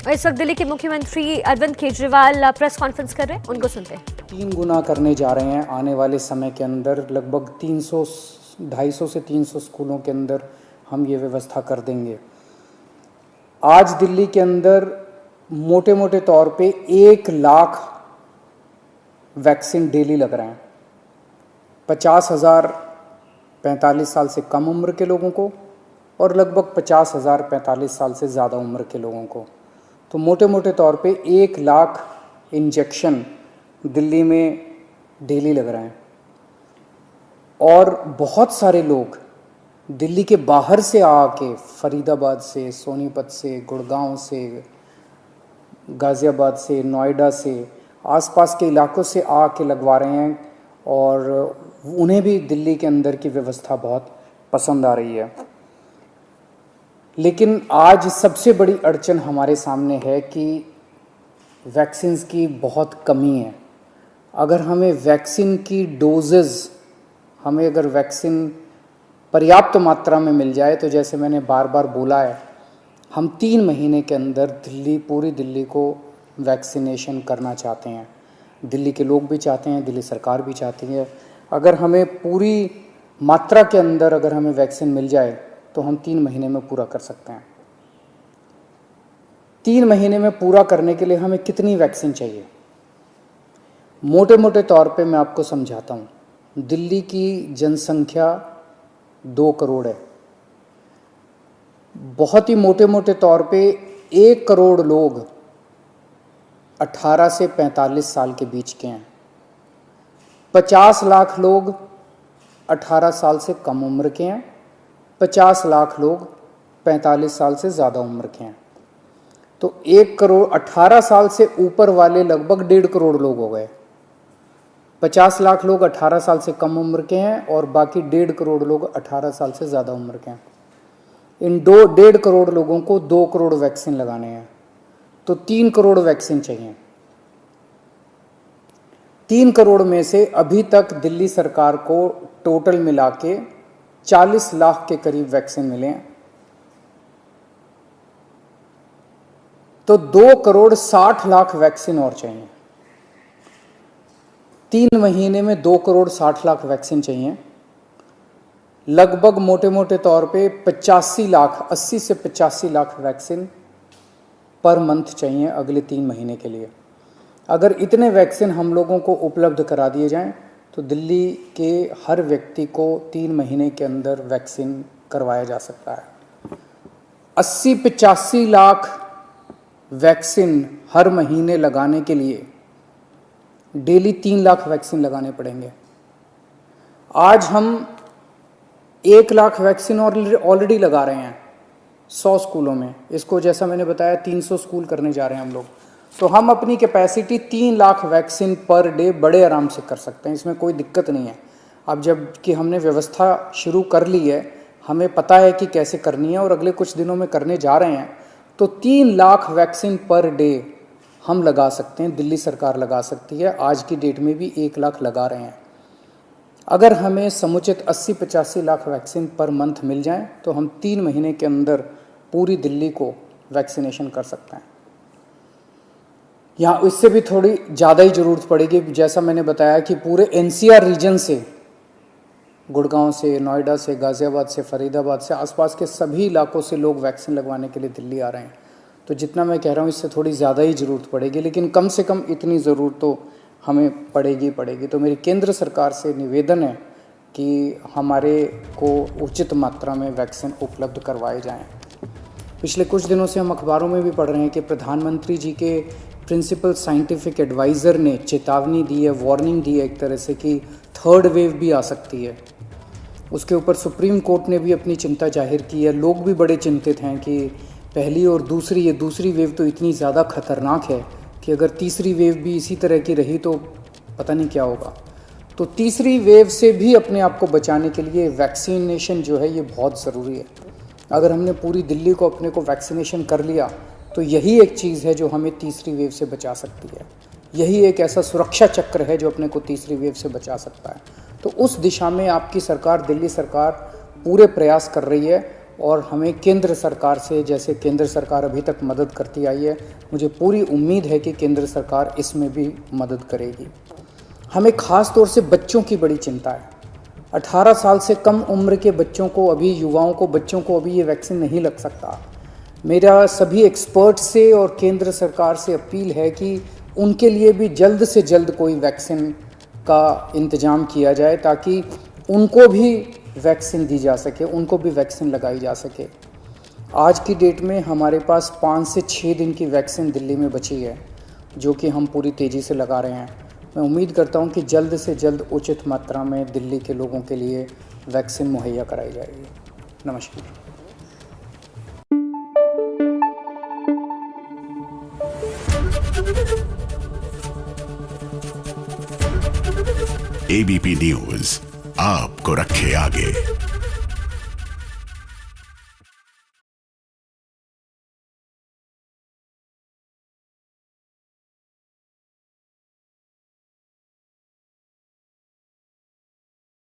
इस वक्त दिल्ली के मुख्यमंत्री अरविंद केजरीवाल प्रेस कॉन्फ्रेंस कर रहे हैं, उनको सुनते हैं। 3 गुना करने जा रहे हैं आने वाले समय के अंदर। लगभग 250 से 300 स्कूलों के अंदर हम ये व्यवस्था कर देंगे। आज दिल्ली के अंदर मोटे मोटे तौर पे 1 लाख वैक्सीन डेली लग रहे हैं। 50,000 45 साल से कम उम्र के लोगों को और लगभग 50,000 45 साल से ज़्यादा उम्र के लोगों को। तो मोटे मोटे तौर पे 1 लाख इंजेक्शन दिल्ली में डेली लग रहे हैं। और बहुत सारे लोग दिल्ली के बाहर से आके, फरीदाबाद से, सोनीपत से, गुड़गांव से, गाज़ियाबाद से, नोएडा से, आसपास के इलाकों से आके लगवा रहे हैं और उन्हें भी दिल्ली के अंदर की व्यवस्था बहुत पसंद आ रही है। लेकिन आज सबसे बड़ी अड़चन हमारे सामने है कि वैक्सीन्स की बहुत कमी है। अगर हमें वैक्सीन की डोजेज़, हमें अगर वैक्सीन पर्याप्त मात्रा में मिल जाए तो जैसे मैंने बार बार बोला है, हम 3 महीने के अंदर पूरी दिल्ली को वैक्सीनेशन करना चाहते हैं। दिल्ली के लोग भी चाहते हैं, दिल्ली सरकार भी चाहती है। अगर हमें पूरी मात्रा के अंदर अगर हमें वैक्सीन मिल जाए तो हम 3 महीने में पूरा कर सकते हैं। 3 महीने में पूरा करने के लिए हमें कितनी वैक्सीन चाहिए? मोटे मोटे तौर पे मैं आपको समझाता हूँ। दिल्ली की जनसंख्या 2 करोड़ है। बहुत ही मोटे मोटे तौर पे 1 करोड़ लोग 18 से 45 साल के बीच के हैं। 50 लाख लोग 18 साल से कम उम्र के हैं। 50 लाख लोग 45 साल से ज़्यादा उम्र के हैं। तो 1 करोड़ 18 साल से ऊपर वाले लगभग 1.5 करोड़ लोग हो गए। 50 लाख लोग 18 साल से कम उम्र के हैं और बाकी 1.5 करोड़ लोग 18 साल से ज़्यादा उम्र के हैं। इन 1.5 करोड़ लोगों को 2 करोड़ वैक्सीन लगाने हैं, तो 3 करोड़ वैक्सीन चाहिए। 3 करोड़ में से अभी तक दिल्ली सरकार को टोटल मिला के 40 लाख के करीब वैक्सीन मिले हैं। तो 2 करोड़ 60 लाख वैक्सीन और चाहिए। 3 महीने में 2 करोड़ 60 लाख वैक्सीन चाहिए। लगभग मोटे मोटे तौर पे 85 लाख, 80 से 85 लाख वैक्सीन पर मंथ चाहिए अगले 3 महीने के लिए। अगर इतने वैक्सीन हम लोगों को उपलब्ध करा दिए जाएं तो दिल्ली के हर व्यक्ति को 3 महीने के अंदर वैक्सीन करवाया जा सकता है। 80-85 लाख वैक्सीन हर महीने लगाने के लिए डेली 3 लाख वैक्सीन लगाने पड़ेंगे। आज हम 1 लाख वैक्सीन ऑलरेडी लगा रहे हैं 100 स्कूलों में। इसको जैसा मैंने बताया 300 स्कूल करने जा रहे हैं हम लोग। तो हम अपनी capacity 3 lakh vaccine per day बड़े आराम से कर सकते हैं, इसमें कोई दिक्कत नहीं है। अब जब कि हमने व्यवस्था शुरू कर ली है, हमें पता है कि कैसे करनी है और अगले कुछ दिनों में करने जा रहे हैं, तो 3 लाख वैक्सीन पर डे हम लगा सकते हैं, दिल्ली सरकार लगा सकती है। आज की डेट में भी 1 लाख लगा रहे हैं। अगर हमें समुचित 80-85 लाख वैक्सीन पर मंथ मिल जाएं तो हम 3 महीने के अंदर पूरी दिल्ली को वैक्सीनेशन कर सकते हैं। यहाँ इससे भी थोड़ी ज़्यादा ही ज़रूरत पड़ेगी। जैसा मैंने बताया कि पूरे एनसीआर रीजन से, गुड़गांव से, नोएडा से, गाज़ियाबाद से, फरीदाबाद से, आसपास के सभी इलाकों से लोग वैक्सीन लगवाने के लिए दिल्ली आ रहे हैं। तो जितना मैं कह रहा हूँ इससे थोड़ी ज़्यादा ही ज़रूरत पड़ेगी, लेकिन कम से कम इतनी ज़रूरत तो हमें पड़ेगी। तो मेरी केंद्र सरकार से निवेदन है कि हमारे को उचित मात्रा में वैक्सीन उपलब्ध करवाए जाएं। पिछले कुछ दिनों से हम अखबारों में भी पढ़ रहे हैं कि प्रधानमंत्री जी के प्रिंसिपल साइंटिफिक एडवाइज़र ने चेतावनी दी है, वार्निंग दी है एक तरह से कि 3rd वेव भी आ सकती है। उसके ऊपर सुप्रीम कोर्ट ने भी अपनी चिंता जाहिर की है। लोग भी बड़े चिंतित हैं कि पहली और दूसरी वेव तो इतनी ज़्यादा खतरनाक है कि अगर तीसरी वेव भी इसी तरह की रही तो पता नहीं क्या होगा। तो तीसरी वेव से भी अपने आप को बचाने के लिए वैक्सीनेशन जो है ये बहुत ज़रूरी है। अगर हमने पूरी दिल्ली को अपने को वैक्सीनेशन कर लिया तो यही एक चीज़ है जो हमें तीसरी वेव से बचा सकती है। यही एक ऐसा सुरक्षा चक्र है जो अपने को तीसरी वेव से बचा सकता है। तो उस दिशा में आपकी सरकार, दिल्ली सरकार पूरे प्रयास कर रही है और हमें केंद्र सरकार से, जैसे केंद्र सरकार अभी तक मदद करती आई है, मुझे पूरी उम्मीद है कि केंद्र सरकार इसमें भी मदद करेगी। हमें ख़ास तौर से बच्चों की बड़ी चिंता है। 18 साल से कम उम्र के बच्चों को, अभी युवाओं को, बच्चों को अभी ये वैक्सीन नहीं लग सकता। मेरा सभी एक्सपर्ट से और केंद्र सरकार से अपील है कि उनके लिए भी जल्द से जल्द कोई वैक्सीन का इंतज़ाम किया जाए, ताकि उनको भी वैक्सीन दी जा सके, उनको भी वैक्सीन लगाई जा सके। आज की डेट में हमारे पास 5 से 6 दिन की वैक्सीन दिल्ली में बची है, जो कि हम पूरी तेज़ी से लगा रहे हैं। मैं उम्मीद करता हूं कि जल्द से जल्द उचित मात्रा में दिल्ली के लोगों के लिए वैक्सीन मुहैया कराई जाएगी। नमस्कार। एबीपी न्यूज आपको रखे आगे।